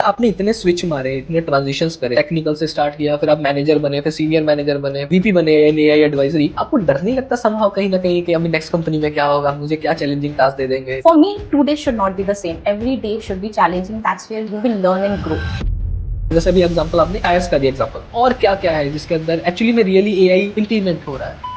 आपने इतने स्विच मारे, इतने ट्रांजिशंस करे, टेक्निकल से स्टार्ट किया, फिर आप मैनेजर बने, फिर सीनियर मैनेजर बने, वीपी बने इन एआई एडवाइजरी। आपको डर नहीं लगता समहाउ कहीं ना कहीं कि अभी नेक्स्ट कंपनी में क्या होगा, मुझे क्या चैलेंजिंग टास्क दे देंगे? For me, 2 days should not be the same. Every day should be challenging. That's where you will learn and grow. जैसे अभी एग्जांपल आपने आईएएस का दिया एग्जांपल, और क्या क्या है जिसके अंदर एक्चुअली में रियली एआई इंप्लीमेंट हो रहा है?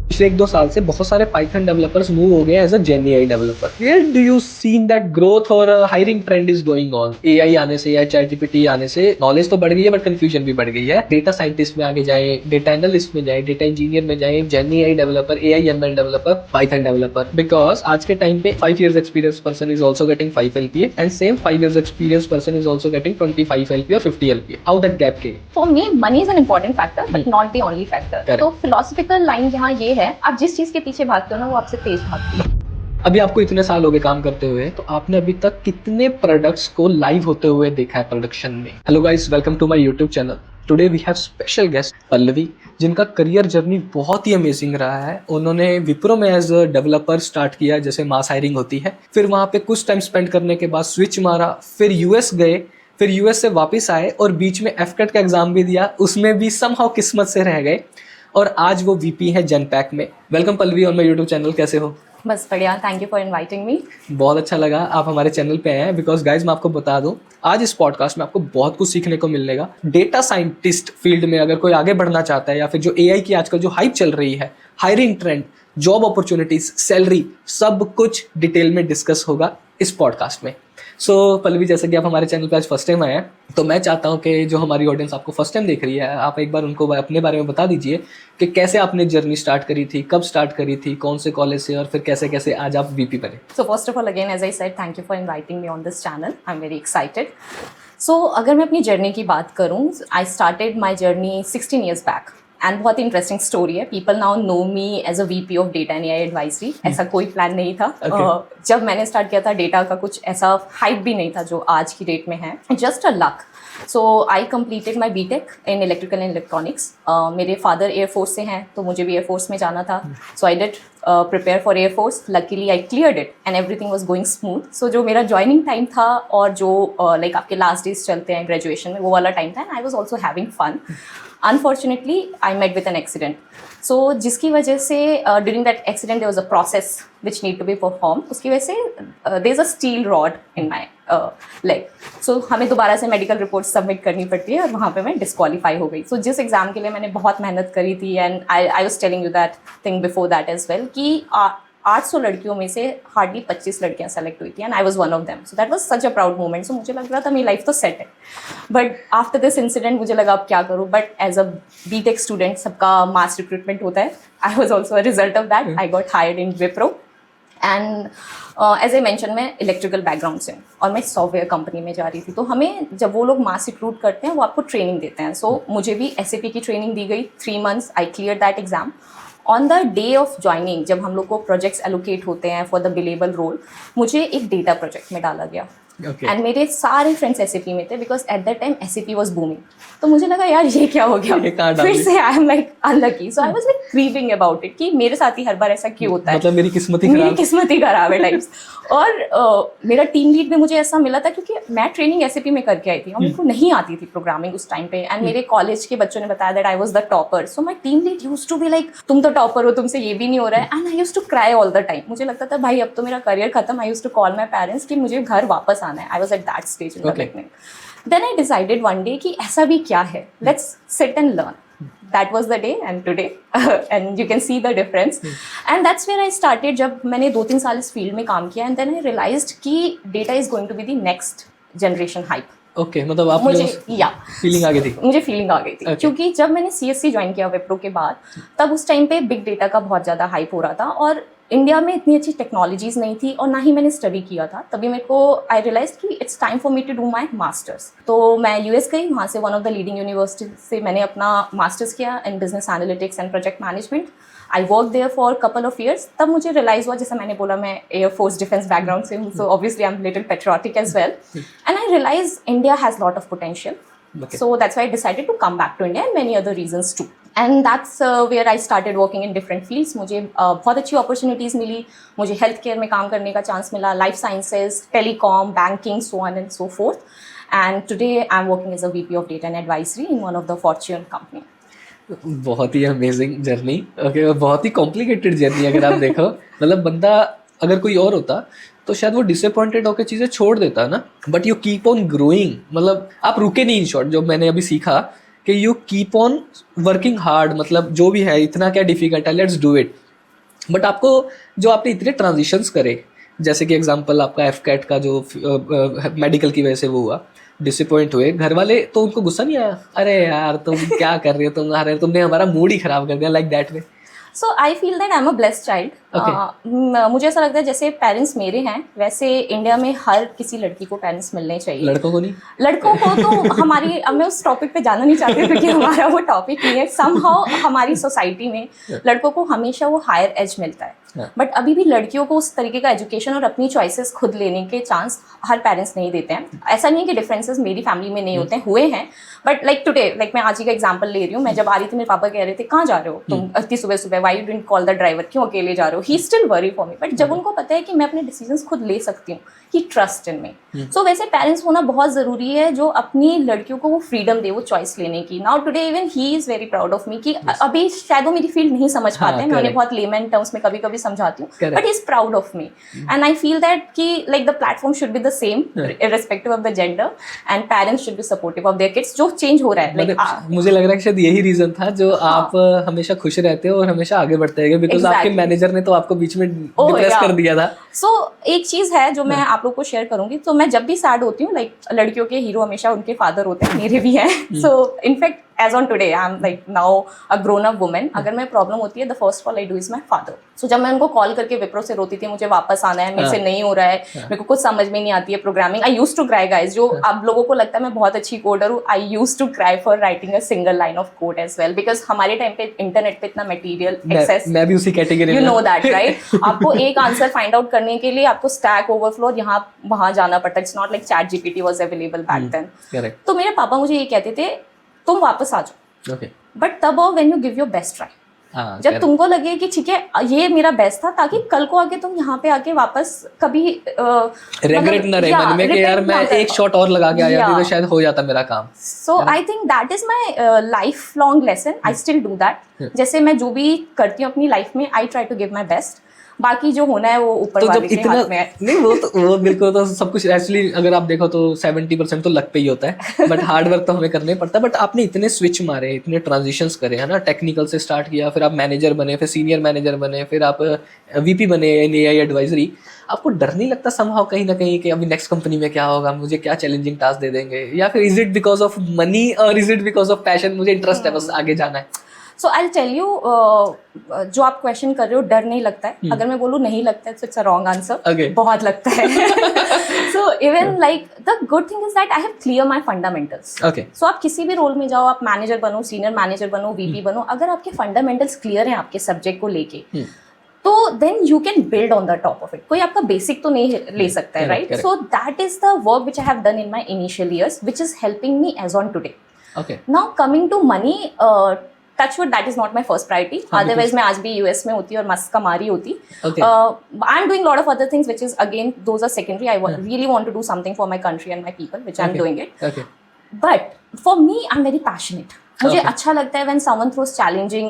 पिछले 1-2 साल से बहुत सारे पाइथन डेवलपर्स मूव हो गए as a gen AI developer. Where do you seen that growth और hiring trend is going on? AI आने से या चैट जीपीटी आने से नॉलेज तो बढ़ गई है बट कंफ्यूजन भी बढ़ गई है। डेटा साइंटिस्ट में आगे जाए, डेटा एनालिस्ट में जाए, डेटा इंजीनियर में जाए, gen AI developer, AI ML developer, Python developer. Because आज के टाइम पे 5 years experience person is also getting 5 LPA and same 5 years experience person is also getting 25 LPA और 50 LPA. How that gap came? For me, money is an important factor, but not the only factor. Correct. तो philosophical line यहाँ ये है, आप जिस चीज के पीछे भागते हो ना, वो आपसे तेज भागती है। अभी आपको इतने साल हो गए काम करते हुए, तो आपने अभी तक कितने प्रोडक्ट्स को लाइव होते हुए देखा है प्रोडक्शन में? Hello guys, welcome to my YouTube channel. Today we have special guest Pallavi, जिनका करियर जर्नी बहुत ही अमेजिंग रहा है। उन्होंने विप्रो में एज अ डेवलपर स्टार्ट किया, जैसे मास हायरिंग होती है। फिर वहाँ पे कुछ टाइम स्पेंड करने के बाद स्विच मारा, फिर यूएस गए, फिर यूएस से वापस आए और बीच में एफकेट का एग्जाम भी दिया, उसमें भी समहाउ किस्मत से रह गए और आज वो वीपी है जनपैक में। Welcome Pallavi on my YouTube channel, कैसे हो? बस बढ़िया, thank you for inviting me. बहुत अच्छा लगा आप हमारे चैनल पे आए हैं। बिकॉज गाइज मैं आपको बता दूं, आज इस पॉडकास्ट में आपको बहुत कुछ सीखने को मिलेगा। डेटा साइंटिस्ट फील्ड में अगर कोई आगे बढ़ना चाहता है, या फिर जो एआई की आजकल जो हाइप चल रही है, hiring trend, job opportunities, salary, सब कुछ डिटेल में डिस्कस होगा इस पॉडकास्ट में। सो पल्लवी, जैसे कि आप हमारे चैनल पे आज फर्स्ट टाइम आए हैं, तो मैं चाहता हूं कि जो हमारी ऑडियंस आपको फर्स्ट टाइम देख रही है, आप एक बार उनको अपने बारे में बता दीजिए कि कैसे आपने जर्नी स्टार्ट करी थी, कब स्टार्ट करी थी, कौन से कॉलेज से, और फिर कैसे कैसे आज आप वीपी बने। So first of all, again, as I said, thank you for inviting me on this channel. I'm very excited. So अगर मैं अपनी जर्नी की बात करूँ, I started my journey 16 years back. And बहुत इंटरेस्टिंग स्टोरी है। People now know me as a VP of data and AI advisory. ऐसा कोई प्लान नहीं था। जब मैंने स्टार्ट किया था, डेटा का कुछ ऐसा हाइप भी नहीं था जो आज की डेट में है। Just a luck. So I completed my BTech in electrical and electronics. मेरे फादर एयरफोर्स से हैं, तो मुझे भी एयरफोर्स में जाना था। So I did prepare for Air Force. Luckily I cleared it and everything was going smooth. So जो मेरा ज्वाइनिंग टाइम था और जो लाइक आपके लास्ट डेज चलते हैं ग्रेजुएशन में, वो वाला टाइम था, and I was also having fun. Unfortunately, I met with an accident. So जिसकी वजह से during that accident there was a process which need to be performed. उसकी वजह से there is a steel rod in my leg. So हमें दोबारा से medical report submit करनी पड़ती है और वहाँ पे मैं डिस्क्वालीफाई हो गई। So जिस एग्ज़ाम के लिए मैंने बहुत मेहनत करी थी, and I was telling you that thing before that as well, कि 800 लड़कियों में से हार्डली 25 लड़कियां सेलेक्ट हुई थी, and I was one of them. So that was such a proud moment. So मुझे लग रहा था मेरी लाइफ तो सेट है, बट आफ्टर दिस इंसिडेंट मुझे लगा अब क्या करूँ। But as a B Tech student सबका मास रिक्रूटमेंट होता है। I was also a result of that. I got hired in Wipro, and as a mention, मैं इलेक्ट्रिकल बैकग्राउंड से हूँ और मैं सॉफ्टवेयर कंपनी में जा रही थी। तो हमें जब वो लोग मास रिक्रूट करते हैं, वो आपको ट्रेनिंग देते हैं। सो मुझे भी SAP की ट्रेनिंग दी गई 3 months। I clear that exam. On the day of joining, जब हम लोग को प्रोजेक्ट्स एलोकेट होते हैं फॉर द बिलेबल रोल, मुझे एक डेटा प्रोजेक्ट में डाला गया। एंड मेरे सारे फ्रेंड्स SAP में थे, because at that time SAP was booming. तो मुझे लगा यार ये क्या हो गया, फिर से I am like unlucky. So I was like grieving about it कि मेरे साथ ही हर बार ऐसा क्यों होता है, मतलब मेरी किस्मत ही खराब है टाइप्स। और मेरा टीम लीड में मुझे ऐसा मिला था, क्योंकि मैं ट्रेनिंग SAP में करके आई थी और मेरे को नहीं आती थी प्रोग्रामिंग उस टाइम पे। एंड मेरे कॉलेज के बच्चों ने बताया that I was the topper. So my team lead used to be like, तुम तो टॉपर हो, तुमसे ये भी नहीं हो रहा है। And I used to cry all the time. मुझे लगता था भाई अब तो मेरा करियर खत्म। I used to call my parents कि मुझे घर वापस आना है। I was at that stage in the beginning. Then I decided one day कि ऐसा भी क्या है, let's sit and learn. That was the day and today and you can see the difference. And that's where I started. जब मैंने 2-3 साल इस field में काम किया, and then I realized कि data is going to be the next generation hype. Okay, मतलब आप मुझे फीलिंग आ गई थी? मुझे फीलिंग आ गई थी, क्योंकि जब मैंने CSC ज्वाइन किया विप्रो के बाद, तब उस टाइम पे बिग डेटा का बहुत ज़्यादा हाइप हो रहा था और इंडिया में इतनी अच्छी टेक्नोलॉजीज नहीं थी और ना ही मैंने स्टडी किया था। तभी मेरे को आई रियलाइज कि it's time for me to do my masters. तो मैं US गई, वहाँ से one of the leading university से मैंने अपना मास्टर्स किया in business analytics and project management. I work there for couple of years. तब मुझे रियलाइज हुआ, जैसे मैंने बोला मैं एयरफोर्स डिफेंस बैकग्राउंड से हूँ, so obviously I am little patriotic as well, and I realize India has lot of potential. So that's why I decided to come back to India, and many other reasons too. And that's where I started working in different fields. मुझे बहुत अच्छी opportunities मिली. मुझे health care में काम करने का chance मिला, life sciences, telecom, banking, so on and so forth. And today I am working as a VP of data and advisory in one of the Fortune company. बहुत ही amazing journey. Okay, बहुत ही complicated journey अगर आप देखो. मतलब बंदा अगर कोई और होता तो शायद वो डिसअपॉइंटेड होकर चीज़ें छोड़ देता ना, but you keep on growing. मतलब आप रुके नहीं. इन शॉर्ट जो मैंने अभी सीखा कि you keep on working hard. मतलब जो भी है, इतना क्या डिफिकल्ट है, लेट्स डू इट. बट आपको जो आपने इतने ट्रांजिशंस करे, जैसे कि एग्जांपल आपका FCAT का जो मेडिकल की वजह से वो हुआ, डिसअपॉइंट हुए घर वाले, तो उनको गुस्सा नहीं आया? अरे यार तुम क्या कर रहे हो, तुमने हमारा मूड ही खराब कर दिया, like that way? So I feel that I am a blessed child. मुझे ऐसा लगता है जैसे पेरेंट्स मेरे हैं, वैसे इंडिया में हर किसी लड़की को पेरेंट्स मिलने चाहिए. लड़कों को नहीं? लड़कों को तो हमारी, अब मैं उस टॉपिक पे जाना नहीं चाहती क्योंकि हमारा वो टॉपिक नहीं है. समहाउ हमारी सोसाइटी में लड़कों को हमेशा वो हायर एज मिलता है, बट अभी भी लड़कियों को उस तरीके का एजुकेशन और अपनी चॉइसेस खुद लेने के चांस हर पेरेंट्स नहीं देते हैं. ऐसा नहीं है कि डिफरेंसेस मेरी फैमिली में नहीं होते हैं, हुए हैं, बट लाइक टुडे, लाइक मैं आज ही का एग्जांपल ले रही हूँ. मैं जब आ रही थी, मेरे पापा कह रहे थे कहाँ जा रहे हो तुम इतनी सुबह सुबह, why you didn't call the driver, क्यों अकेले जा रहे हो. He still worry for me, but जब उनको पता है कि मैं अपने डिसीजंस खुद ले सकती हूँ, ही ट्रस्ट इन मी. सो वैसे पेरेंट्स होना बहुत ज़रूरी है जो अपनी लड़कियों को वो फ्रीडम दे, वो चॉइस लेने की. Now today even he is very proud of मी कि अभी शायद वो मेरी फील्ड नहीं समझ पाते हैं, मैं उन्हें बहुत लेमन टर्म्स में कभी कभी समझाती हूँ, but he is proud of me. And I feel that कि like the platform should be the same irrespective of the gender, and parents should be supportive of their kids. जो change हो रहा है, मुझे लग रहा है कि शायद यही रीजन था जो आप हमेशा खुश रहते हो और हमेशा आगे बढ़ते हैं, बिकॉज आपके मैनेजर ने तो आपको बीच में डिप्रेस कर दिया था. सो एक चीज है जो मैं आप लोग को शेयर करूंगी. तो मैं जब भी सैड होती हूँ, लाइक लड़कियों के हीरो हमेशा उनके फादर होते हैं, मेरे भी हैं. So in fact as on today I am like now a grown up woman. अगर मैं प्रॉब्लम होती है, the first call I do is my father. So जब मैं उनको कॉल करके विप्रो से रोती थी, मुझे वापस आना है, मेरे से नहीं हो रहा है, मेरे को कुछ समझ में नहीं आती है programming, I used to cry guys. जो आप लोगों को लगता है मैं बहुत अच्छी कोडर हूँ, I used to cry for writing a single line of code as well, because हमारे टाइम पे इंटरनेट पे इतना मटेरियल एक्सेस, मैं भी उसी कैटेगरी में, यू नो दैट राइट. आपको एक आंसर फाइंड आउट करने के लिए आपको स्टैक ओवरफ्लो यहाँ वहाँ जाना पड़ता है. It's not like ChatGPT was available back then. तो मेरे पापा मुझे ये कहते थे, तुम वापस आ जाओ, बट तब आओ when you give your best try. जब तुमको लगे कि ठीक है ये मेरा बेस्ट था, ताकि कल को आके तुम यहाँ पे आके वापस कभी रिग्रेट ना रहे मन में कि यार मैं एक शॉट और लगा के आ जाती तो शायद हो जाता मेरा काम. So I think that is my lifelong lesson. I still do that. जैसे मैं जो भी करती हूँ अपनी लाइफ में, I try to give my best. बाकी जो होना है वो ऊपर वाले के हाथ में है. नहीं वो बिल्कुल, तो सब कुछ एक्चुअली अगर आप देखो तो 70% तो लक पे ही होता है, बट हार्ड वर्क तो हमें करना ही पड़ता है. बट आपने इतने स्विच मारे, इतने ट्रांजिशंस करे, है ना. टेक्निकल से स्टार्ट किया, फिर आप मैनेजर बने, फिर सीनियर मैनेजर बने, फिर आप VP बने इन AI एडवाइजरी. आपको डर नहीं लगता समहाउ कहीं ना कहीं कि अभी नेक्स्ट कंपनी में क्या होगा, मुझे क्या चैलेंजिंग टास्क दे देंगे, या फिर is it because of money और is it because of passion, मुझे इंटरेस्ट है बस आगे जाना है? सो आई टेल यू, जो आप क्वेश्चन कर रहे हो, डर नहीं लगता है. अगर मैं बोलूँ नहीं लगता है तो इट्स अ रॉन्ग आंसर. बहुत लगता है. So even like the good thing is that I have clear my fundamentals. सो आप किसी भी रोल में जाओ, आप मैनेजर बनो, सीनियर मैनेजर बनो, VP बनो, अगर आपके फंडामेंटल्स क्लियर हैं आपके सब्जेक्ट को लेके, तो then you can build on the top of it. कोई आपका बेसिक तो नहीं ले सकता है, right. So that is the work which I have done in my initial years, which is helping me as on today. Now coming to money, touchwood, that is not my first priority. Otherwise मैं आज भी US में होती और मस्त कमा रही होती. I'm doing a lot of other things which is again those are secondary. I really want to do something for my country and my people, which I'm doing it. But for me, I'm very passionate. मुझे अच्छा लगता है when someone throws challenging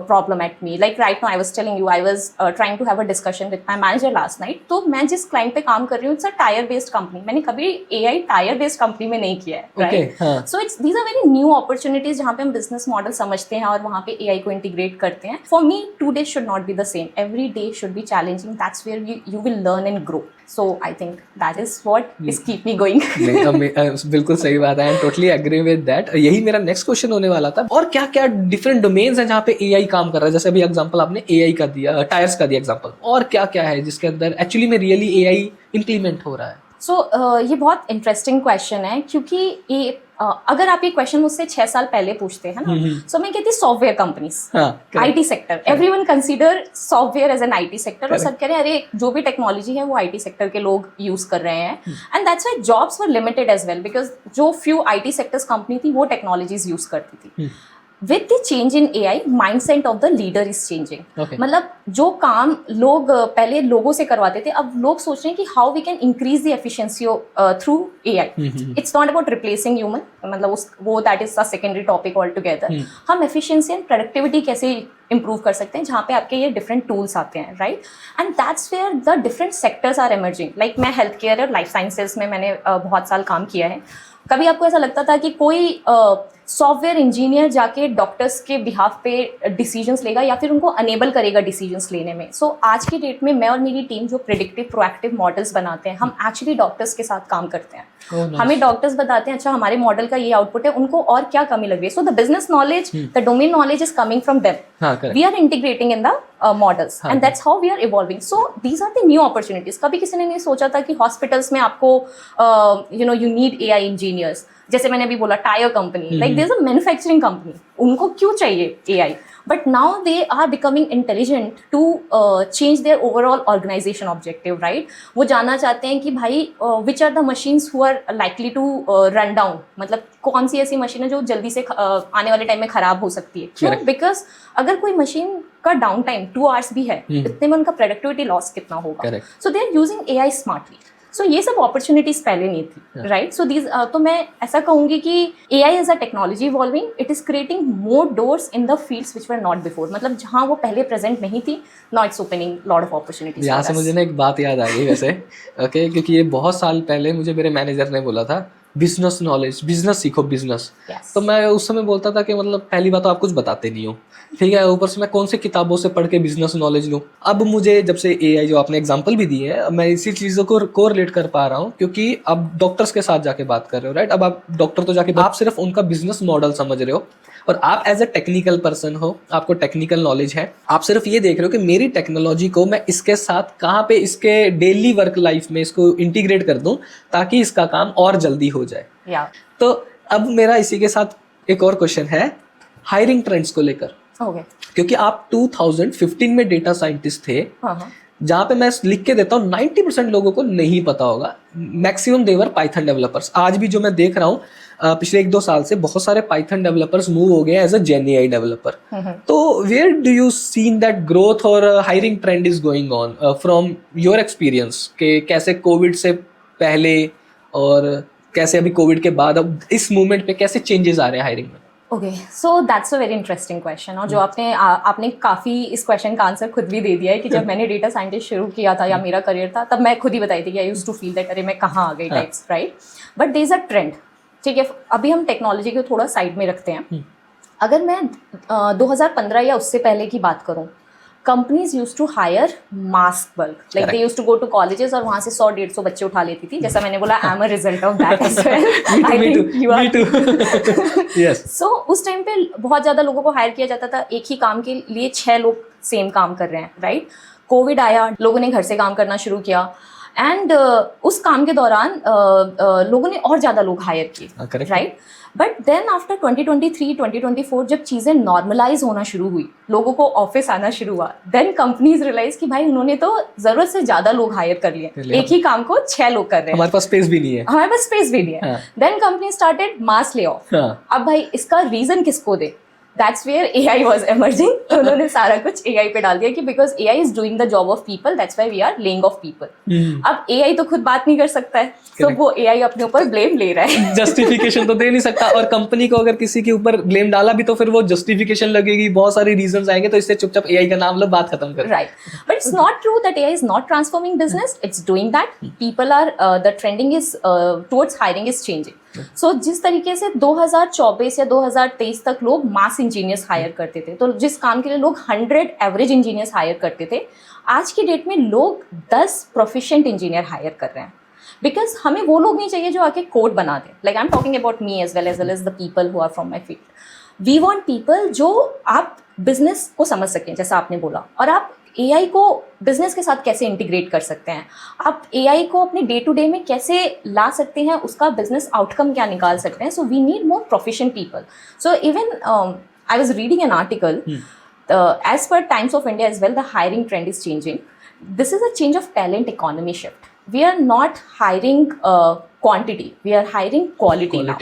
problem at me. Like right now I was telling you, I was trying to have a discussion with my manager last night. तो मैं जिस client पे काम कर रही हूँ, it's a tire based company. मैंने कभी AI tire based company में नहीं किया है, right? So these are very new opportunities जहाँ पे हम business model समझते हैं और वहाँ पे AI को integrate करते हैं. For me, 2 days should not be the same. Every day should be challenging. That's where you will learn and grow. So I think that is what is keep me going. बिल्कुल सही बात है. I totally agree with that. यही मेरा next question होने वाला था. और क्या क्या डिफरेंट डोमेन्स हैं जहाँ पे AI काम कर रहा है? जैसे अभी एग्जांपल आपने AI का दिया, टायर्स का दिया एग्जांपल, और क्या क्या है जिसके अंदर एक्चुअली में रियली AI इम्प्लीमेंट हो रहा है? ये बहुत इंटरेस्टिंग क्वेश्चन है, क्योंकि ये अगर आप ये क्वेश्चन मुझसे 6 साल पहले पूछते हैं ना, सो मैं कहती software companies, IT sector, everyone consider software as an IT sector, और सब कह रहे हैं अरे जो भी टेक्नोलॉजी है वो IT सेक्टर के लोग यूज कर रहे हैं. And that's why jobs were limited as well, because जो फ्यू IT सेक्टर्स कंपनी थी वो टेक्नोलॉजीज यूज करती थी. With the change in AI mindset of the leader is changing. Okay. मतलब जो काम लोग पहले लोगों से करवाते थे, अब लोग सोच रहे हैं कि how we can increase the efficiency through AI. It's not about replacing human, मतलब वो that is a secondary topic all together. हम एफिशिएंसी एंड प्रोडक्टिविटी कैसे इंप्रूव कर सकते हैं, जहाँ पे आपके ये डिफरेंट टूल्स आते हैं, right. And that's where the different sectors are emerging. Like मैं हेल्थ केयर और लाइफ साइंसेज में मैंने बहुत साल काम किया है. कभी आपको ऐसा लगता था कि कोई सॉफ्टवेयर इंजीनियर जाके डॉक्टर्स के बिहाफ पे डिसीजंस लेगा या फिर उनको अनेबल करेगा डिसीजंस लेने में. सो आज की डेट में मैं और मेरी टीम जो प्रेडिक्टिव प्रोएक्टिव मॉडल्स बनाते हैं, हम एक्चुअली डॉक्टर्स के साथ काम करते हैं. हमें डॉक्टर्स बताते हैं अच्छा हमारे मॉडल का ये आउटपुट है, उनको और क्या कमी लग रही है. So the business knowledge, the domain knowledge is coming from them. We are integrating in the models and that's how we are evolving. So these are the new opportunities. कभी किसी ने नहीं सोचा था कि हॉस्पिटल्स में आपको यू नीड एआई इंजीनियर्स. जैसे मैंने अभी बोला tyre company, like there is a manufacturing company, उनको क्यों चाहिए AI? But now they are becoming intelligent to change their overall organization objective, right. वो जानना चाहते हैं कि भाई which are the machines who are likely to run down. मतलब कौन सी ऐसी मशीन है जो जल्दी से आने वाले टाइम में खराब हो सकती है. क्यों? बिकॉज अगर कोई मशीन का डाउन टाइम 2 आवर्स भी है, इतने में उनका प्रोडक्टिविटी लॉस कितना होगा. So they are using AI smartly. So ये सब अपॉर्चुनिटीज पहले नहीं थी, राइट. सो दीज तो मैं ऐसा कहूंगी कि AI is a technology evolving. It is creating more doors in the fields which were not before. मतलब जहां वो पहले प्रेजेंट नहीं थी, now it's opening lot of opportunities. यहाँ से मुझे ना एक बात याद आ गई वैसे. ओके, क्योंकि ये बहुत साल पहले मुझे मेरे मैनेजर ने बोला था बिजनेस नॉलेज, बिजनेस सीखो बिजनेस. तो मैं उस समय बोलता था कि मतलब पहली बात तो आप कुछ बताते नहीं हो, ठीक है, ऊपर से मैं कौन सी किताबों से पढ़ के बिजनेस नॉलेज लूँ. अब मुझे जब से एआई जो आपने एग्जांपल भी दी है, मैं इसी चीज़ों को कोरिलेट कर पा रहा हूँ. क्योंकि अब डॉक्टर्स के साथ जाके बात कर रहे हो, राइट. अब आप डॉक्टर तो जाके आप सिर्फ उनका बिजनेस मॉडल समझ रहे हो, और आप एज अ टेक्निकल पर्सन हो, आपको टेक्निकल नॉलेज है. आप सिर्फ ये देख रहे हो कि मेरी टेक्नोलॉजी को मैं इसके साथ कहाँ पे इसके डेली वर्क लाइफ में इसको इंटीग्रेट कर दूं ताकि इसका काम और जल्दी हो जाए. तो अब मेरा इसी के साथ एक और क्वेश्चन है हायरिंग ट्रेंड्स को लेकर. क्योंकि आप 2015 में डेटा साइंटिस्ट थे, जहां पे मैं लिख के देता हूँ 90% लोगों को नहीं पता होगा. मैक्सिमम देवर पाइथन डेवलपर्स. आज भी जो मैं देख रहा हूँ पिछले 1-2 साल से बहुत सारे पाइथन डेवलपर्स मूव हो गए एज अ जेएनएआई डेवलपर. तो where do you seen that growth और hiring trend is going on from your experience, के कैसे कोविड से पहले और कैसे अभी कोविड के बाद अब इस मूवमेंट पे कैसे चेंजेस आ रहे हैं हायरिंग में? Okay, so that's a very interesting question. और जो आपने काफ़ी इस क्वेश्चन का आंसर खुद भी दे दिया है कि जब मैंने डेटा साइंटिस्ट शुरू किया था या मेरा करियर था, तब मैं खुद ही बताई थी कि I used to feel that अरे मैं कहाँ आ गई types, right. But there is a trend, ठीक है. अभी हम टेक्नोलॉजी को थोड़ा साइड में रखते हैं. अगर मैं 2015 या उससे पहले की बात करूँ, companies use to hire mass bulk. Like they use to go to colleges और वहां से 100-150 बच्चे उठा लेती थी. जैसा मैंने बोला, I am a result of that as well. I think you are. Yes. So उस टाइम पे बहुत ज्यादा लोगों को हायर किया जाता था. एक ही काम के लिए 6 लोग सेम काम कर रहे हैं, राइट. कोविड आया, लोगों ने घर से काम करना शुरू किया एंड उस काम के दौरान लोगों ने और ज़्यादा लोग हायर किए, राइट. बट देन आफ्टर 2023-2024 जब चीज़ें नॉर्मलाइज होना शुरू हुई, लोगों को ऑफिस आना शुरू हुआ, देन कंपनीज रियलाइज कि भाई उन्होंने तो ज़रूरत से ज़्यादा लोग हायर कर लिए. एक ही काम को 6 लोग कर रहे हैं, हमारे पास स्पेस भी नहीं है. हमारे पास स्पेस भी नहीं है. देन कंपनी स्टार्टेड मास ले ऑफ. अब भाई इसका रीज़न किसको दे? That's where AI was emerging. तो उन्होंने सारा कुछ AI पे डाल दिया कि because AI is doing the job of people, that's why we are laying off people. अब AI तो खुद बात नहीं कर सकता है, तो वो AI अपने ऊपर ब्लेम ले रहा है. जस्टिफिकेशन तो दे नहीं सकता, और कंपनी को अगर किसी के ऊपर ब्लेम डाला भी तो फिर वो जस्टिफिकेशन लगेगी, बहुत सारे रीजंस आएंगे, तो इससे चुपचाप AI का नाम लो, बात खत्म कर. Right. But it's not true that AI is not transforming business. It's doing that. People are the trending is towards hiring is changing. सो जिस तरीके से 2024 या 2023 तक लोग मास इंजीनियर्स हायर करते थे, तो जिस काम के लिए लोग 100 एवरेज इंजीनियर्स हायर करते थे, आज की डेट में लोग 10 प्रोफिशिएंट इंजीनियर हायर कर रहे हैं. बिकॉज हमें वो लोग नहीं चाहिए जो आके कोड बना दें. Like I am talking about me as well as the people who are from my field. We want people जो आप बिजनेस को समझ सकें, जैसा आपने बोला, और आप AI को बिजनेस के साथ कैसे इंटीग्रेट कर सकते हैं, आप AI को अपने डे टू डे में कैसे ला सकते हैं, उसका बिजनेस आउटकम क्या निकाल सकते हैं. So we need more proficient people. So even I was reading an article as per Times of India as well, the hiring trend is changing. This is a change of talent economy shift. We are not hiring quantity, we are hiring quality now.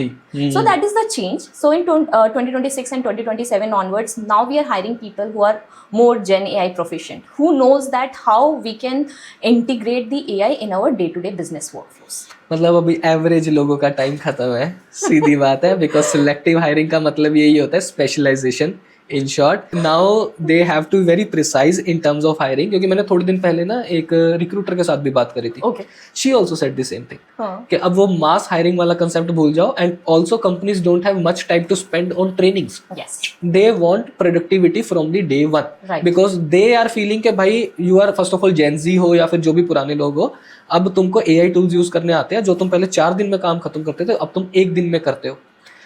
So that is the change. So in 2026 and 2027 onwards, now we are hiring people who are more Gen AI proficient, who knows that how we can integrate the AI in our day to day business workflows. मतलब अभी average लोगों का time खत्म है, सीधी बात है, because selective hiring का मतलब यही होता है, specialisation in short. Now they have to very precise in terms of hiring. क्योंकि मैंने थोड़े दिन पहले ना एक रिक्रूटर के साथ भी बात करी थी. Okay. She also said the same thing कि अब वो मास हायरिंग वाला कंसेप्ट भूल जाओ. And also companies don't have much time to spend on trainings. Yes. They want productivity from the day one, Right. Because they are feeling कि भाई you are first of all gen Z हो या फिर जो भी पुराने लोग हो, अब तुमको एआई टूल्स यूज करने आते हैं. जो तुम पहले 4 दिन में काम खत्म करते थे, अब तुम 1 दिन में करते हो.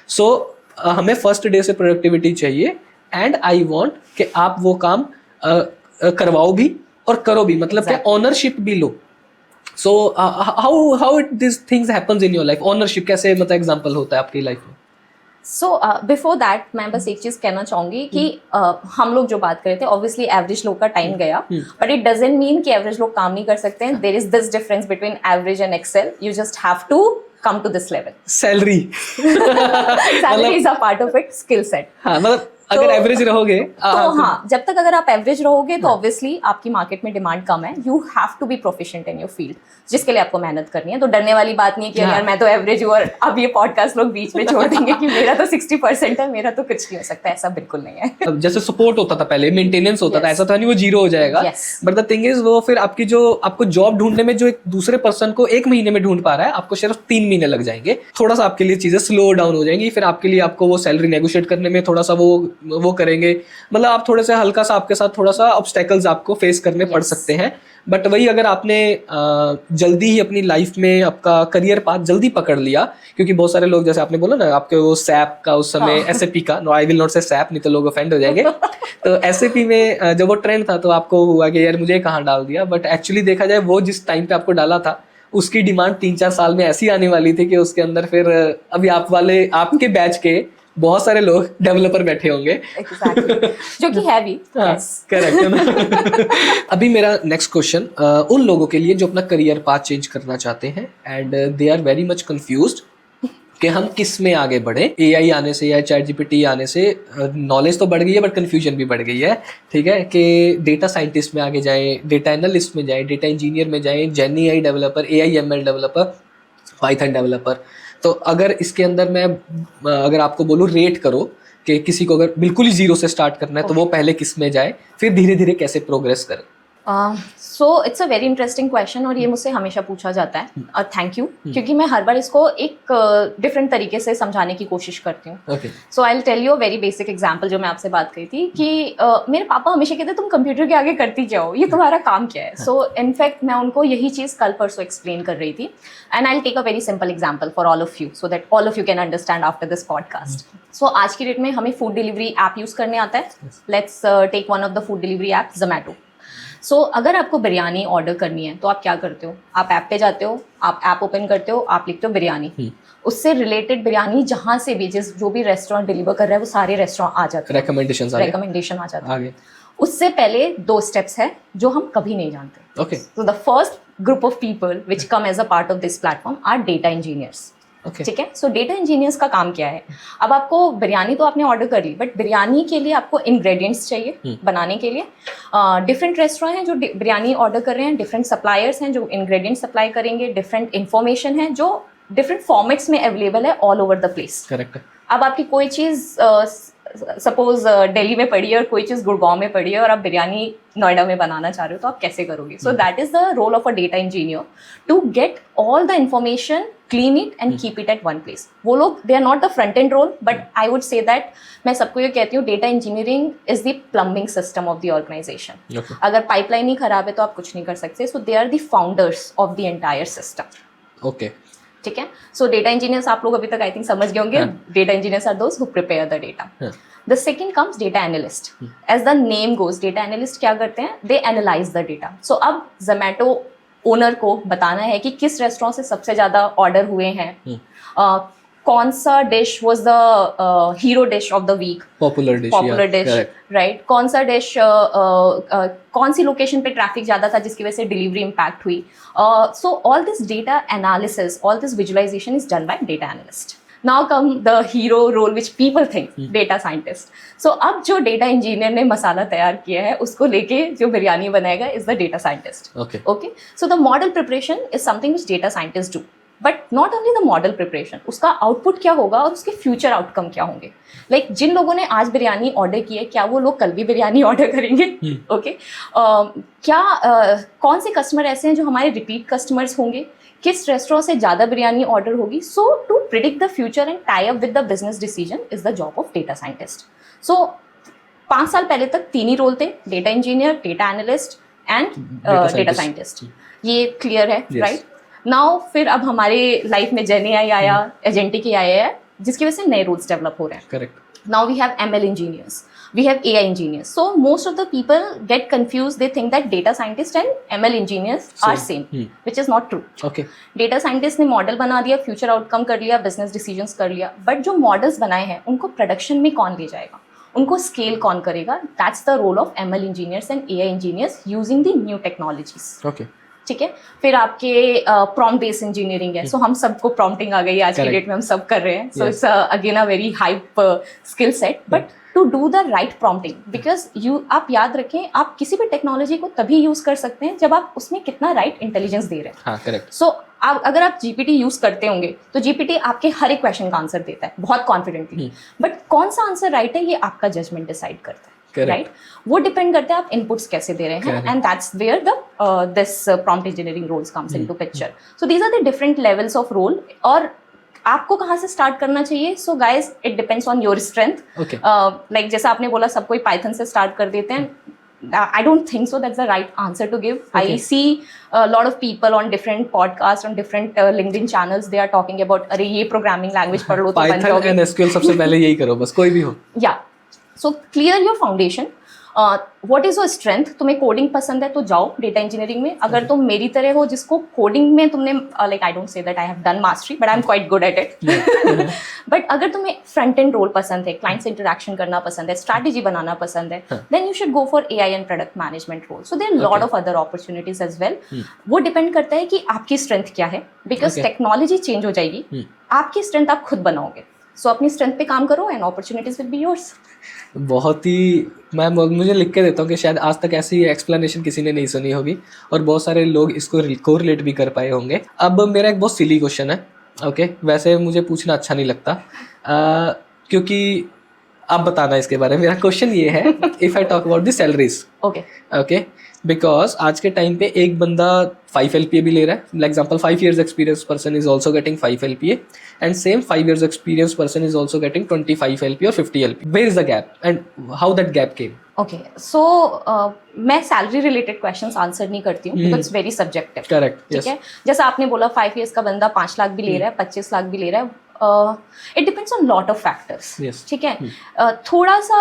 सो हमें फर्स्ट डे से प्रोडक्टिविटी चाहिए. एंड आई वांट कि आप वो काम करवाओ भी और करो भी, मतलब कि ऑनरशिप भी लो. So how it this things happens in your life. Ownership कैसे, मतलब एग्जांपल होता है आपकी लाइफ में? सो बिफोर दैट मैं बस एक चीज कहना चाहूंगी कि हम लोग जो बात कर रहे थे, ऑब्वियसली एवरेज लोग का टाइम गया, बट इट डजंट मीन कि एवरेज लोग काम नहीं कर सकते हैं. There is this difference between average and excel. You just have to come to this level. Salary Salary is a part of it, skill set. हाँ, मतलब अगर एवरेज रहोगे तो हाँ, जब तक अगर आप एवरेज रहोगे तो ऑब्वियसली आपकी मार्केट में डिमांड कम है. You have to be proficient in your field, जिसके लिए आपको मेहनत करनी है. तो डरने वाली बात नहीं है कि यार मैं तो एवरेज हूँ और अब ये पॉडकास्ट लोग बीच में छोड़ देंगे कि मेरा तो 60% है, मेरा तो कुछ नहीं हो सकता. ऐसा बिल्कुल नहीं है. अब जैसे सपोर्ट होता था पहले, मेंटेनेंस होता था, ऐसा तो नहीं वो जीरो हो जाएगा. बट द थिंग इज, वो फिर आपकी जो आपको जॉब ढूंढने में जो एक दूसरे पर्सन को 1 महीने में ढूंढ पा रहा है, आपको सिर्फ 3 महीने लग जाएंगे. थोड़ा सा आपके लिए चीजें स्लो डाउन हो जाएंगी. फिर आपके लिए आपको वो सैलरी नेगोशिएट करने में थोड़ा सा वो करेंगे. मतलब आप थोड़े से हल्का सा, आपके साथ थोड़ा सा ऑब्स्टेकल्स आपको फेस करने पड़ सकते हैं. बट वही अगर आपने जल्दी ही अपनी लाइफ में आपका करियर पाथ जल्दी पकड़ लिया, क्योंकि बहुत सारे लोग, जैसे आपने बोला ना, आपके वो सैप का उस समय, एसएपी का, नो आई विल नॉट से सैप, नहीं तो लोग ऑफेंड हो जाएंगे. तो एसएपी में जब वो ट्रेंड था तो आपको हुआ कि यार मुझे कहाँ डाल दिया. बट एक्चुअली देखा जाए, वो जिस टाइम पे आपको डाला था, उसकी डिमांड 3-4 साल में ऐसी आने वाली थी कि उसके अंदर फिर अभी आपके बैच के बहुत सारे लोग डेवलपर बैठे होंगे. Exactly. जो कि है भी. करेक्ट है ना. अभी मेरा नेक्स्ट क्वेश्चन उन लोगों के लिए जो अपना करियर पाथ चेंज करना चाहते हैं and they are very much confused कि हम किस में आगे बढ़े. एआई आने से या चैट जीपीटी आने से नॉलेज तो बढ़ गई है, बट कंफ्यूजन भी बढ़ गई है. ठीक है, कि डेटा साइंटिस्ट में आगे जाएं, डेटा एनालिस्ट में जाएं, डेटा इंजीनियर में जाएं, gen AI developer, AI ML developer, Python developer. तो अगर इसके अंदर मैं अगर आपको बोलूँ रेट करो कि किसी को अगर बिल्कुल ही जीरो से स्टार्ट करना है, तो वो पहले किस में जाए, फिर धीरे धीरे कैसे प्रोग्रेस करे. So it's a very interesting question और ये मुझसे हमेशा पूछा जाता है. और थैंक यू, क्योंकि मैं हर बार इसको एक डिफरेंट तरीके से समझाने की कोशिश करती हूँ. So I will tell you a very basic example. जो मैं आपसे बात करी थी कि मेरे पापा हमेशा कहते तुम कंप्यूटर के आगे करती जाओ, ये तुम्हारा काम क्या है. सो इनफैक्ट मैं उनको यही चीज़ कल परसों एक्सप्लेन कर रही थी. And I will take a very simple example for all of you, so that all of you can understand after this podcast. So आज की डेट में हमें फूड डिलीवरी ऐप यूज़ करने आता है. Let's take one of the food delivery app, Zomato. So अगर आपको biryani order करनी है तो आप क्या करते हो? आप ऐप पे जाते हो, आप ऐप ओपन करते हो, आप लिखते हो बिरयानी. उससे रिलेटेड बिरयानी जहाँ से भी जो भी रेस्टोरेंट डिलीवर कर रहा है, वो सारे रेस्टोरेंट आ जाते हैं, रिकमेंडेशन आ जाता है. उससे पहले 2 स्टेप्स है जो हम कभी नहीं जानते. Okay. So the first group of people which come as a part of this platform are data engineers. ठीक है. सो डेटा इंजीनियर्स का काम क्या है? अब आपको बिरयानी तो आपने ऑर्डर कर ली, बट बिरयानी के लिए आपको इंग्रेडिएंट्स चाहिए बनाने के लिए. डिफरेंट रेस्टोरेंट हैं जो बिरयानी ऑर्डर कर रहे हैं, डिफरेंट सप्लायर्स हैं जो इंग्रेडिएंट्स सप्लाई करेंगे, डिफरेंट इन्फॉर्मेशन है जो डिफरेंट फॉर्मेट्स में अवेलेबल है all over the place. Correct. अब आपकी कोई चीज़ सपोज दिल्ली में पड़ी है और कोई चीज़ गुड़गांव में पड़ी है और आप बिरयानी नोएडा में बनाना चाह रहे हो, तो आप कैसे करोगे? So that is the role of a data engineer to get all the information, clean it and keep it at one place. वो लोग, they are not the front end role, but I would say that, मैं सबको ये कहती हूँ, data engineering is the plumbing system of the organisation. अगर pipeline ही खराब है तो आप कुछ नहीं कर सकते. So they are the founders of the entire system. Okay. ठीक है. सो डेटा इंजीनियर्स आप लोग अभी तक आई थिंक समझ गए होंगे. Data engineers are those who prepare the data. The second comes data analyst. As the name goes, data analyst क्या करते हैं? They analyse the data. So अब जोमैटो ओनर को बताना है कि किस रेस्टोरेंट से सबसे ज़्यादा ऑर्डर हुए हैं, कौन सा dish was the hero dish of the week, popular dish, right, कौन सा डिश कौन सी लोकेशन पे ट्रैफिक ज़्यादा था जिसकी वजह से डिलीवरी इम्पैक्ट हुई. So all this data analysis, all this visualisation is done by data analyst. Now come the hero role which people think, data scientist. So अब जो data engineer ने मसाला तैयार किया है उसको लेके जो बिरयानी बनाएगा is the data scientist. Okay. So the model preparation is something which data scientists do. But not only the model preparation, उसका output क्या होगा और उसके future outcome क्या होंगे. Like जिन लोगों ने आज बिरयानी order की है, क्या वो लोग कल भी बिरयानी order करेंगे? Okay. क्या कौन से customer ऐसे हैं जो हमारे repeat customers होंगे? किस रेस्टोरेंट से ज़्यादा बिरयानी ऑर्डर होगी. So to predict the future and tie up with the business decision is the job of data scientist. So 5 साल पहले तक 3 ही रोल थे, data engineer, data analyst and data scientist. ये क्लियर है, राइट? नाउ फिर अब हमारे लाइफ में जेन एआई आया, एजेंटिक एआई आया, जिसकी वजह से नए रोल्स डेवलप हो रहे हैं. Correct. Now we have ML engineers, we have AI engineers. So most of the people get confused. They think that data scientists and ML engineers are same, which is not true. Okay. Data scientist ने model बना दिया, future outcome कर लिया, business decisions कर लिया, but जो models बनाए हैं उनको प्रोडक्शन में कौन ले जाएगा, उनको स्केल कौन करेगा? That's the role of ML engineers and AI engineers using the new technologies. Okay. ठीक है. फिर आपके प्रॉम्प्ट बेस्ड इंजीनियरिंग है. सो हम सबको प्रॉम्प्टिंग आ गई है आज की डेट में, हम सब कर रहे हैं. So it's again a very hype skill set, but to do the right prompting, because आप याद रखें, आप किसी भी टेक्नोलॉजी को तभी यूज कर सकते हैं जब आप उसमें कितना राइट इंटेलिजेंस दे रहे हैं. हाँ, करेक्ट. सो अगर आप जीपीटी यूज करते होंगे तो जीपीटी आपके हर एक क्वेश्चन का आंसर देता है बहुत कॉन्फिडेंटली, बट कौन सा आंसर राइट है ये आपका जजमेंट डिसाइड करता है. राइट, वो डिपेंड करता है आप इनपुट्स कैसे दे रहे हैं, and that's where the this prompt engineering roles comes into picture. So these are the different levels of role. और आपको कहाँ से स्टार्ट करना चाहिए? So guys, it depends on your strength. Like जैसा आपने बोला, सब कोई पाइथन से स्टार्ट कर देते हैं. I don't think so that's the right answer to give. Okay. I see a lot of people on different podcasts, on different LinkedIn channels, they are talking about अरे ये programming language पढ़ लो तो बन जाओगे. Python and SQL सबसे पहले यही करो, बस कोई भी हो. Yeah. So clear your foundation. What is your strength? तुम्हें कोडिंग पसंद है तो जाओ डेटा इंजीनियरिंग में. अगर तुम मेरी तरह हो जिसको कोडिंग में तुमने like, I don't say that I have done mastery, but I am quite good at it. But अगर तुम्हें फ्रंट एंड रोल पसंद है, क्लाइंट से इंटरेक्शन करना पसंद है, स्ट्रैटेजी बनाना पसंद है, then you should go for AI and product management role. So there lot of other opportunities as well. वो डिपेंड करता है कि आपकी स्ट्रेंथ क्या है, बिकॉज टेक्नोलॉजी चेंज हो जाएगी. आपकी स्ट्रेंथ आप खुद बनाओगे. सो अपनी स्ट्रेंथ पे काम करो and opportunities will be yours. बहुत ही, मुझे लिख के देता हूँ कि शायद आज तक ऐसी एक्सप्लेनेशन किसी ने नहीं सुनी होगी और बहुत सारे लोग इसको कोरिलेट भी कर पाए होंगे. अब मेरा एक बहुत सिली क्वेश्चन है. ओके, वैसे मुझे पूछना अच्छा नहीं लगता, क्योंकि आप बताना इसके बारे में. मेरा क्वेश्चन ये है, if I talk about the salaries. Okay, because आज के टाइम पे एक बंदा 5 LPA भी ले रहा है. For example 5 years experience person is also getting 5 LPA and same 5 years experience person is also getting 25 LPA और 50 LPA. Where is the gap and how that gap came? Okay, so मैं salary related questions answer नहीं करती हूँ, because it's very subjective. Correct. ठीक है, जैसा आपने बोला 5 years का बंदा 5 लाख भी ले रहा है, 25 लाख भी ले रहा है. It depends on lot of factors. Yes. ठीक है. थोड़ा सा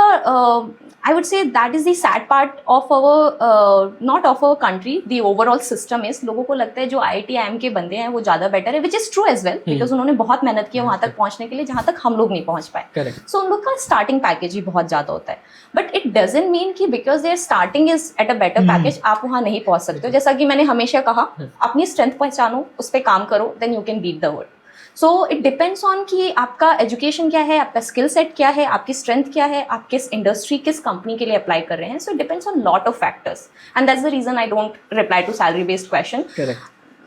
I would say that is the sad part of our not of our country, the overall system is, लोगों को लगता है जो IIT IIM के बंदे हैं वो ज़्यादा बेटर है, which is true as well, because उन्होंने बहुत मेहनत की है वहाँ तक पहुँचने के लिए जहाँ तक हम लोग नहीं पहुँच पाए. Correct. So उन लोग का स्टार्टिंग पैकेज ही बहुत ज़्यादा होता है, बट इट डजंट मीन कि because there starting is at a better package आप वहाँ नहीं पहुँच सकते हो. जैसा कि मैंने हमेशा कहा, अपनी स्ट्रेंथ पहचानो, उस पर काम करो, then you can beat the world. So it depends on कि आपका एजुकेशन क्या है, आपका स्किल सेट क्या है, आपकी स्ट्रेंथ क्या है, आप किस इंडस्ट्री, किस कंपनी के लिए अप्लाई कर रहे हैं. So it depends on lot of factors and that's the reason I don't reply to salary based question.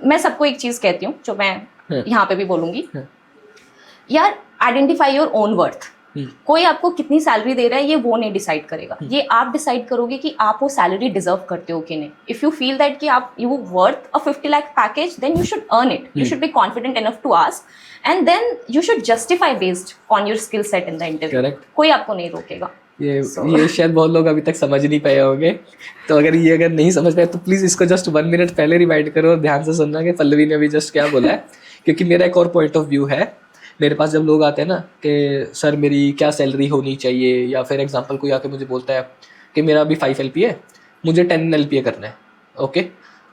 मैं सबको एक चीज़ कहती हूँ जो मैं यहाँ पे भी बोलूँगी, यार आइडेंटिफाई योर ओन वर्थ. कोई आपको कितनी सैलरी दे रहा है ये वो नहीं डिसाइड करेगा, ये आप डिसाइड करोगे कि आप वो सैलरी डिजर्व करते हो कि नहीं. इफ यू फील दैट कि आप you worth a 50 lakh package, then you should earn it. You should be confident enough to ask and then you should justify based on your skill set in the interview. कोई आपको नहीं रोकेगा. ये शायद बहुत लोग अभी तक समझ नहीं पाए होंगे, तो अगर नहीं समझ पाए तो प्लीज़ इसको जस्ट 1 मिनट पहले रिवाइंड करो और ध्यान से सुनना कि पल्लवी ने अभी जस्ट क्या बोला है. क्योंकि मेरा एक और पॉइंट ऑफ व्यू है. मेरे पास जब लोग आते हैं ना कि सर मेरी क्या सैलरी होनी चाहिए, या फिर एग्जांपल कोई आके मुझे बोलता है कि मेरा अभी 5 LPA है, मुझे 10 LPA करना है. ओके,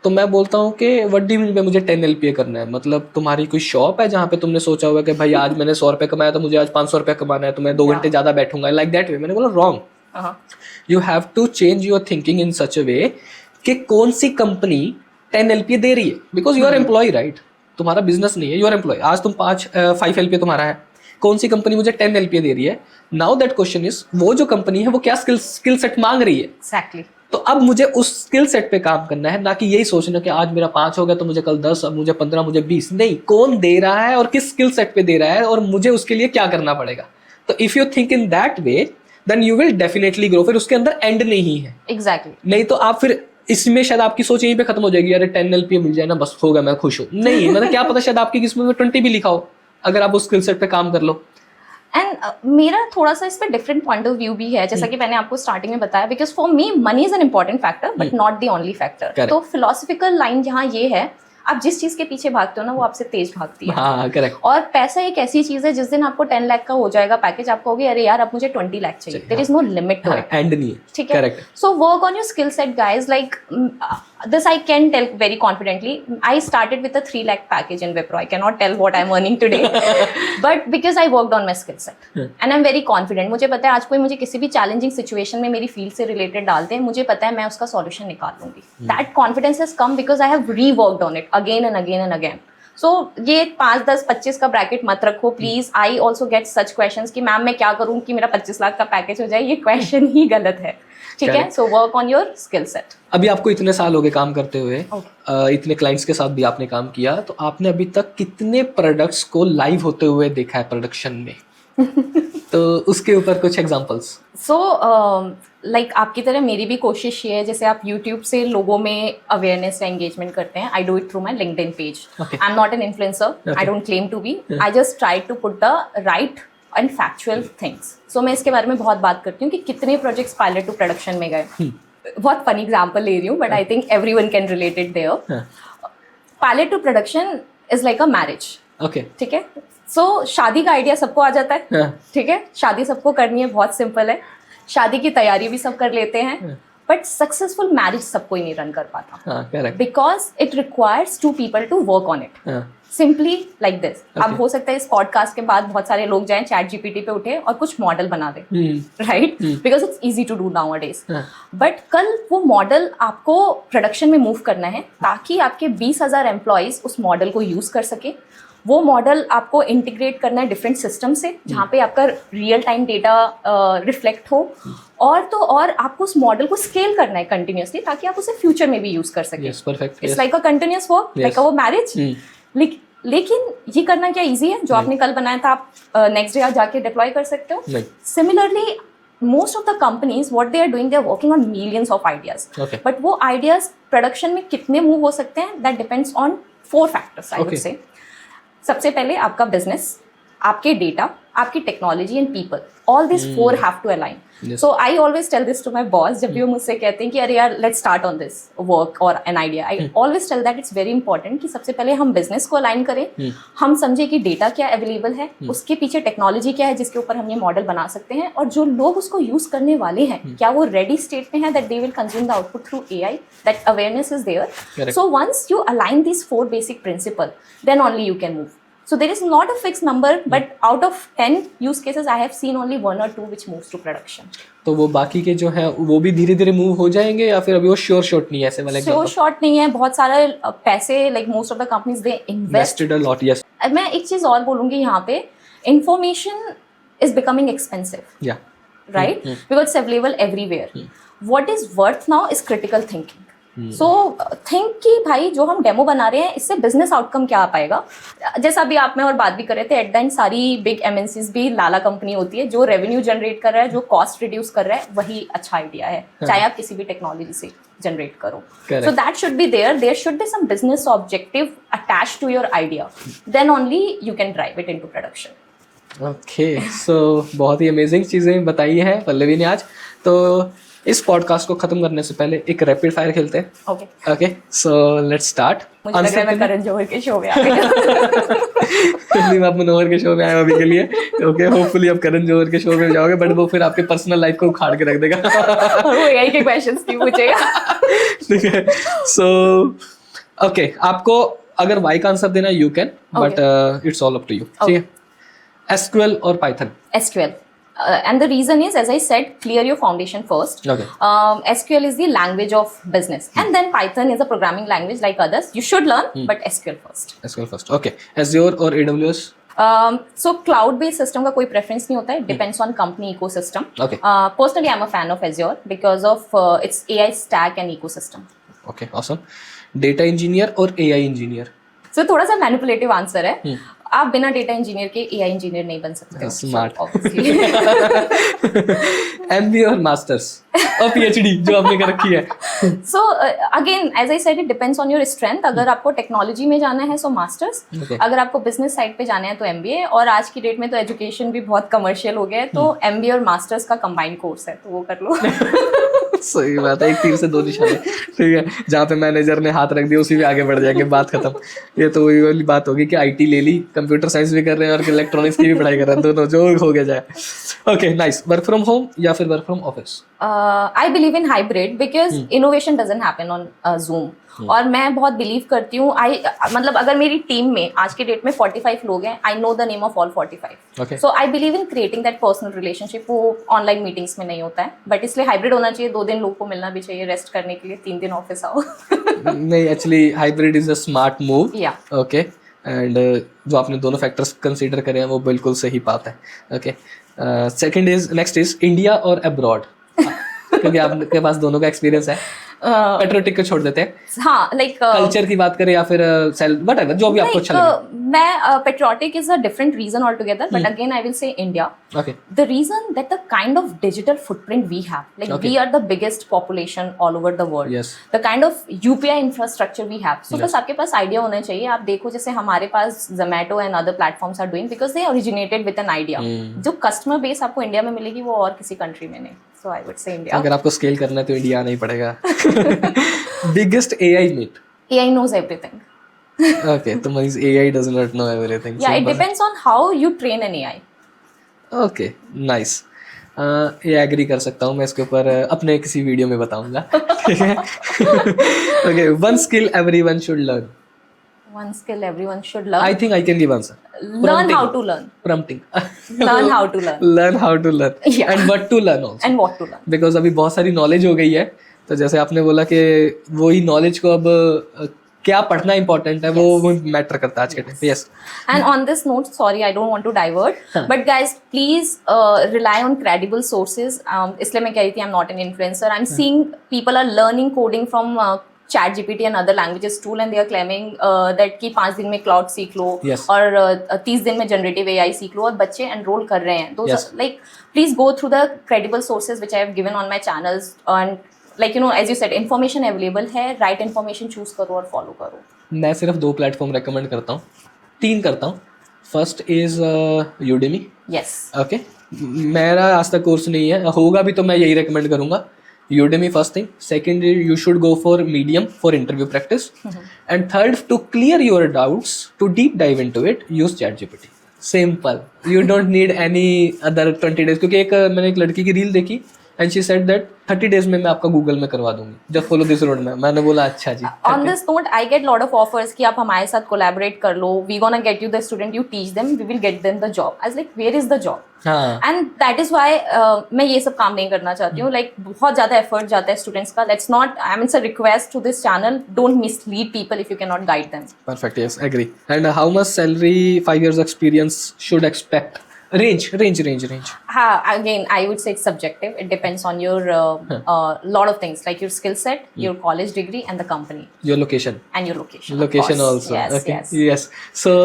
तो मैं बोलता हूँ कि what do you mean by मुझे 10 LPA करना है, मतलब तुम्हारी कोई शॉप है जहाँ पे तुमने सोचा हुआ है कि भाई आज मैंने 100 रुपये कमाया तो मुझे आज 500 रुपये कमाना है, तो मैं 2 घंटे ज़्यादा बैठूंगा, लाइक दैट वे। मैंने बोला wrong, you have to change your thinking in such a way कि कौन सी कंपनी 10 LPA दे रही है, because you are employ right, तुम्हारा बिजनेस नहीं है, यू आर एम्प्लॉय। आज तुम 5 LPA तुम्हारा है, कौन सी कंपनी मुझे 10 LPA दे रही है? नाउ दैट क्वेश्चन इज, वो जो कंपनी है वो क्या स्किल सेट मांग रही है? एग्जैक्टली। तो अब मुझे उस स्किल सेट पे काम करना है, ना कि यही सोचना कि आज मेरा 5 हो गया तो मुझे कल 10, अब मुझे 15, मुझे 20। नहीं, कौन दे रहा है और किस स्किल सेट पे दे रहा है और मुझे उसके लिए क्या करना पड़ेगा। तो if you think in that way then you will definitely grow. फिर उसके अंदर एंड नहीं है। एग्जैक्टली। नहीं तो आप फिर इसमें शायद आपकी सोच यहीं पे खत्म हो जाएगी, अरे 10 LPA मिल जाए ना बस होगा, मैं खुश हूँ। नहीं, मतलब क्या पता शायद आपकी किस्मत में 20 भी लिखा हो, अगर आप उस स्किल सेट पे काम कर लो। एंड मेरा थोड़ा सा इस पर डिफरेंट पॉइंट ऑफ व्यू भी है, जैसा कि मैंने आपको स्टार्टिंग में बताया, because for me money is an important factor but not the only factor. तो फिलोसफिकल लाइन यहाँ ये है, आप जिस चीज के पीछे भागते हो ना वो आपसे तेज भागती है। हाँ, करेक्ट। और पैसा एक ऐसी चीज है, जिस दिन आपको 10 लाख का हो जाएगा पैकेज, आप कहोगे अरे यार अब मुझे 20 लाख चाहिए। There is no limit to it, and नहीं है। ठीक है। So work on your skill set guys, like this I can tell very confidently. I started with a 3 lakh package in Wipro. I cannot tell what I'm earning today, but because I worked on my skill set and I'm very confident. मुझे पता है आज कोई मुझे किसी भी challenging situation में मेरी फील्ड से रिलेटेड डालते हैं, मुझे पता है मैं उसका सॉल्यूशन निकाल लूंगी। That confidence has come because I have reworked on it again and again and again. So ये 5, 10, 25 का ब्रैकेट मत रखो please. I also get such questions कि मैम मैं क्या करूँ कि मेरा 25 लाख का पैकेज हो जाए। ये क्वेश्चन ही गलत है, ठीक है। So work on your skill set. अभी आपको इतने साल हो गए काम करते हुए, इतने क्लाइंट्स के साथ भी आपने काम किया, तो आपने अभी तक कितने प्रोडक्ट्स को लाइव होते हुए देखा है प्रोडक्शन में? तो उसके ऊपर कुछ एग्जांपल्स। सो लाइक आपकी तरह मेरी भी कोशिश ये है, जैसे आप यूट्यूब से लोगों में अवेयरनेस या एंगेजमेंट करते हैं। I do it through my LinkedIn page. I am not an influencer, I don't claim to be, I just try to put the right and factual things. So मैं इसके बारे में बहुत बात करती हूँ कि कितने प्रोजेक्ट्स पायलट टू प्रोडक्शन में गए। बहुत फनी एग्जाम्पल ले रही हूँ but I think everyone can relate it there. Pilot to production is like a marriage, okay, ठीक है। सो शादी का आइडिया सबको आ जाता है, ठीक है। शादी सबको करनी है, बहुत सिंपल है। शादी की तैयारी भी सब कर लेते हैं, बट सक्सेसफुल मैरिज सब कोई नहीं रन कर पाता, because it requires 2 people to work on it. Simply like this. अब हो सकता है इस पॉडकास्ट के बाद बहुत सारे लोग जाएं चैट जीपीटी पे उठे और कुछ मॉडल बना दे, right, because it's easy to do nowadays. But कल वो मॉडल आपको प्रोडक्शन में मूव करना है ताकि आपके 20,000 एम्प्लॉयज उस मॉडल को यूज कर सके। वो मॉडल आपको इंटीग्रेट करना है डिफरेंट सिस्टम से, जहाँ पे आपका रियल टाइम डेटा रिफ्लेक्ट हो, और तो और आपको उस मॉडल को स्केल करना है कंटिन्यूसली ताकि आप उसे फ्यूचर में भी यूज कर सकें। It's like a continuous work, like अ वो मैरिज। लेकिन ये करना क्या इजी है? जो आपने कल बनाया था आप नेक्स्ट डे जाके डिप्लॉय कर सकते हो। Similarly most of the companies what they are doing, they are working on millions of ideas, but वो ideas प्रोडक्शन में कितने मूव हो सकते हैं, that depends on 4 factors I would say. सबसे पहले आपका बिजनेस, आपके डेटा, आपकी technology and people, all this 4 have to align. So I always tell this to my boss, जब भी वो मुझसे कहते हैं कि अरे यार let's start on this work और an idea, I always tell that it's very important कि सबसे पहले हम बिजनेस को अलाइन करें, हम समझे कि डेटा क्या अवेलेबल है, उसके पीछे टेक्नोलॉजी क्या है जिसके ऊपर हम ये मॉडल बना सकते हैं, और जो लोग उसको यूज करने वाले हैं क्या वो रेडी स्टेट में है that they will consume the output through AI, that awareness is there. So once you align this 4 basic principle, then only you can move. So there is not a fixed number, but out of 10 use cases, I have seen only 1 or 2 which moves to production. तो वो बाकी के जो है वो भी धीरे धीरे मूव हो जाएंगे, या फिर अभी वो श्योर शॉट नहीं है ऐसे वाले? श्योर शॉट नहीं है, बहुत सारा पैसे, like most of the companies they invested a lot. Yes, मैं एक चीज और बोलूंगी यहाँ पे, इंफॉर्मेशन इज बिकमिंग एक्सपेंसिव, या right, because it's available everywhere. What is worth now is critical thinking. So think कि भाई जो हम डेमो बना रहे हैं इससे बिजनेस आउटकम क्या आ पाएगा. जैसा अभी आप में और बात भी कर रहे थे, एट द एंड सारी बिग MNCs भी लाला कंपनी होती है. जो रेवेन्यू जनरेट कर रहा है, जो कॉस्ट रिड्यूस कर रहा है, वही अच्छा आइडिया है, चाहे आप किसी भी टेक्नोलॉजी से जनरेट करो. So that should be there should be some business objective attach to your idea, then only you can drive it into production. Okay, so बहुत ही अमेजिंग चीज़ें बताई हैं पल्लवी ने आज. तो इस पॉडकास्ट को खत्म करने से पहले एक रैपिड फायर खेलते हैं. Okay. Okay, so let's start. मुझे लग रहा है मैं करण जौहर के शो में आ गई. मैं आप मनोहर के शो में आया हूं अभी के लिए. ओके, होपफुली आप करण जौहर के शो में जाओगे, बट वो फिर आपके पर्सनल लाइफ को उखाड़ के रख देगा. और वो एआई के क्वेश्चंस क्यों पूछेगा. ठीक है. सो ओके, आपको अगर वाई का आंसर देना है you can, but it's all up to you. ठीक है. एसक्यूएल और Python. SQL. And the reason is, as I said, clear your foundation first. Okay. SQL is the language of business, and then Python is a programming language like others. You should learn, but SQL first. SQL first. Okay. Azure और AWS. So cloud based system का कोई preference नहीं होता है. Depends on company ecosystem. Okay. Personally, I'm a fan of Azure because of its AI stack and ecosystem. Okay, awesome. Data engineer और AI engineer. So थोड़ा सा manipulative answer है. आप बिना डेटा इंजीनियर के एआई इंजीनियर नहीं बन सकते. स्मार्ट. Obviously. MBA और मास्टर्स और PhD जो आपने कर रखी है. So again, as I said, it depends on your strength. अगर आपको टेक्नोलॉजी में जाना है so मास्टर्स. Okay. अगर आपको बिजनेस साइड पे जाना है तो MBA. और आज की डेट में तो एजुकेशन भी बहुत कमर्शियल हो गया है, तो MBA और मास्टर्स का कंबाइंड कोर्स है, तो वो कर लो. सही बात है, एक तीर से दो निशाने. ठीक है, जहाँ पे मैनेजर ने हाथ रख दिया उसी में आगे बढ़ जाएंगे, बात खत्म. ये तो वही वाली बात होगी कि IT ले ली, कंप्यूटर साइंस भी कर रहे हैं और इलेक्ट्रॉनिक्स की भी पढ़ाई कर रहे हैं, दोनों जो हो गया जाए. Okay, nice. Work from home या फिर work from office? I believe in hybrid because innovation doesn't happen on zoom. और मैं बहुत बिलीव करती हूँ. मतलब अगर मेरी टीम में आज के डेट में 45 लोग हैं, I know the name of all 45. So I believe in creating that personal relationship. वो ऑनलाइन मीटिंग्स में नहीं होता है, बट इसलिए हाइब्रिड होना चाहिए. 2 दिन लोग को मिलना भी चाहिए रेस्ट करने के लिए, 3 दिन ऑफिस आओ. नहीं, actually hybrid is a smart move. या ओके, एंड जो आपने दोनों फैक्टर्स कंसीडर करे हैं वो बिल्कुल सही बात है. ओके, नेक्स्ट इज इंडिया और अब्रॉड, क्योंकि आपके पास दोनों का एक्सपीरियंस है. पेट्रियोटिक को छोड़ देते हैं. हाँ, लाइक कल्चर की बात करें या फिर व्हाटएवर जो भी आपको अच्छा लगे. मैं patriotic is a different reason all together, but again I will say India. Okay. The reason that the kind of digital footprint we have, like we are the biggest population all over the world. Yes. The kind of UPI infrastructure we have. So बस आपके पास idea होना चाहिए. आप देखो जैसे हमारे पास Zomato and other platforms are doing because they originated with an idea. जो customer base आपको इंडिया में मिलेगी वो और किसी कंट्री में नहीं. So I would say India. अगर आपको स्केल करना है तो इंडिया आना ही पड़ेगा. Biggest AI myth. AI knows everything. Okay, तो means AI does not know everything. Yeah, it depends on how you train an AI. Okay, nice. ये agree कर सकता हूँ मैं इसके ऊपर, अपने किसी वीडियो में बताऊंगा. ठीक है. Okay, one skill everyone should learn. One skill everyone should learn. I think I can give answer. Learn how to learn. Prompting. Learn how to learn. Learn how to learn. Yeah. And what to learn also. And what to learn. Because अभी बहुत सारी knowledge हो गई है, तो जैसे आपने बोला कि वही नॉलेज को अब क्या पढ़ना इंपॉर्टेंट है, वो मैटर करता है आज के टाइम पे. Yes. And on this note, sorry, I don't want to divert, but guys, please rely on credible sources. इसलिए मैं कह रही थी I'm not an influencer. I'm seeing people are learning coding from ChatGPT and other languages tool, and they are claiming that कि 5 दिन में cloud सीख लो. Yes. और 30 दिन में जनरेटिव AI सीख लो, और बच्चे एनरोल कर रहे हैं. Those Yes. are, like, please go through the credible sources which I have given on my channels, and like you know, as you said, information available है. right information choose करो और follow करो. मैं सिर्फ 2 platform recommend करता हूँ, 3 करता हूँ. First is Udemy. Yes. Okay, मेरा आज तक कोर्स नहीं है, होगा भी तो मैं यही रेकमेंड करूंगा. Udemy first thing. Second, you should go for Medium for interview practice. And third, to clear your doubts, to deep dive into it, use ChatGPT. Simple. You don't need any other 20 days. क्योंकि मैंने एक लड़की की reel देखी and she said that 30 days में मैं आपका Google में करवा दूंगी. Just follow this road में. मैंने बोला अच्छा जी. On this note, I get lot of offers कि आप हमारे साथ collaborate कर लो. We gonna get you the student, you teach them, we will get them the job. I was like, where is the job? हाँ. And that is why मैं ये सब काम नहीं करना चाहती हूँ. Like बहुत ज़्यादा effort जाता है students का. Let's not. I mean, it's a request to this channel. Don't mislead people if you cannot guide them. Perfect. Yes, agree. And how much salary 5 years experience should expect? Range. Again, I would say it's subjective. It depends on your lot of things, like your skill set, your college degree, and the company. Your location. And your location. Location of course. also. Yes, okay. yes. Yes. So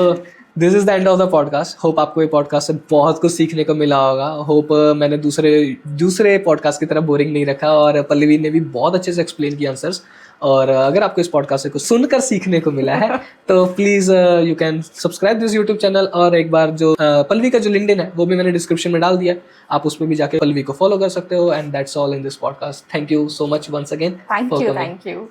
this is the end of the podcast. Hope आपको ये podcast से बहुत कुछ सीखने को मिला होगा. Hope मैंने दूसरे पॉडकास्ट की तरह बोरिंग नहीं रखा, और पल्लवी ने भी बहुत अच्छे से एक्सप्लेन किया आंसर्स. और अगर आपको इस पॉडकास्ट से कुछ सुनकर सीखने को मिला है तो please you can subscribe this YouTube channel, और एक बार जो पल्लवी का जो लिंक्डइन है वो भी मैंने डिस्क्रिप्शन में डाल दिया, आप उस पर भी जाके पल्लवी को फॉलो कर सकते हो। And that's all in this podcast. Thank you so much once again. Thank you. Thank you.